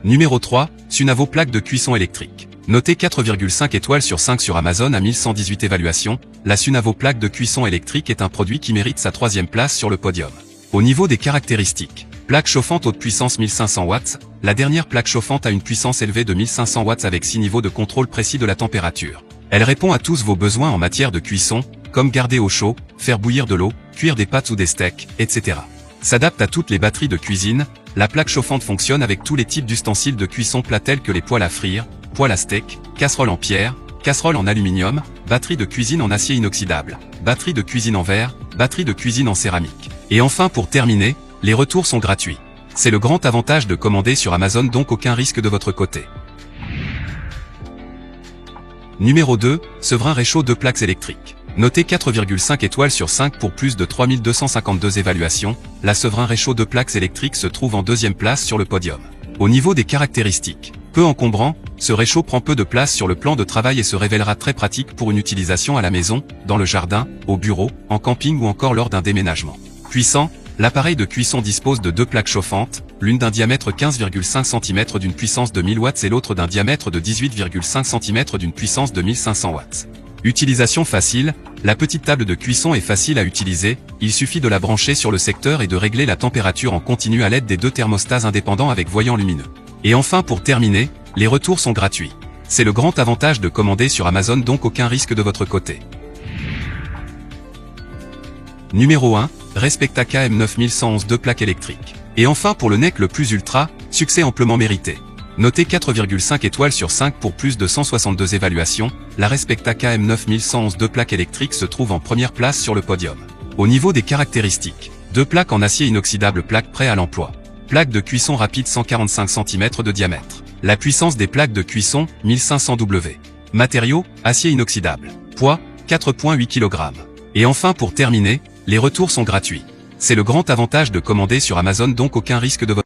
Numéro 3, Sunavo plaque de cuisson électrique. Notée 4,5 étoiles sur 5 sur Amazon à 1118 évaluations, la Sunavo plaque de cuisson électrique est un produit qui mérite sa 3e place sur le podium. Au niveau des caractéristiques, plaque chauffante haute puissance 1500 watts, la dernière plaque chauffante a une puissance élevée de 1500 watts avec 6 niveaux de contrôle précis de la température. Elle répond à tous vos besoins en matière de cuisson, comme garder au chaud, faire bouillir de l'eau, cuire des pâtes ou des steaks, etc. S'adapte à toutes les batteries de cuisine, la plaque chauffante fonctionne avec tous les types d'ustensiles de cuisson plats tels que les poêles à frire, poêles à steak, casseroles en pierre, casseroles en aluminium, batterie de cuisine en acier inoxydable, batterie de cuisine en verre, batterie de cuisine en céramique. Et enfin pour terminer, les retours sont gratuits. C'est le grand avantage de commander sur Amazon, donc aucun risque de votre côté. Numéro 2, Sevrin Réchaud 2 plaques électriques. Notée 4,5 étoiles sur 5 pour plus de 3252 évaluations, la Sevrin Réchaud 2 plaques électriques se trouve en 2e place sur le podium. Au niveau des caractéristiques, peu encombrant, ce réchaud prend peu de place sur le plan de travail et se révélera très pratique pour une utilisation à la maison, dans le jardin, au bureau, en camping ou encore lors d'un déménagement. Puissant, l'appareil de cuisson dispose de 2 plaques chauffantes, l'une d'un diamètre 15,5 cm d'une puissance de 1000 watts et l'autre d'un diamètre de 18,5 cm d'une puissance de 1500 watts. Utilisation facile, la petite table de cuisson est facile à utiliser, il suffit de la brancher sur le secteur et de régler la température en continu à l'aide des 2 thermostats indépendants avec voyant lumineux. Et enfin pour terminer, les retours sont gratuits. C'est le grand avantage de commander sur Amazon, donc aucun risque de votre côté. Numéro 1, Respecta KM9111 2 plaques électriques. Et enfin pour le NEC le plus ultra, succès amplement mérité. Notée 4,5 étoiles sur 5 pour plus de 162 évaluations, la Respecta KM9111 2 plaques électriques se trouve en 1re place sur le podium. Au niveau des caractéristiques, 2 plaques en acier inoxydable, plaques prêt à l'emploi. Plaque de cuisson rapide 145 cm de diamètre. La puissance des plaques de cuisson, 1500 W. Matériaux, acier inoxydable. Poids, 4,8 kg. Et enfin pour terminer, les retours sont gratuits. C'est le grand avantage de commander sur Amazon, donc aucun risque de votre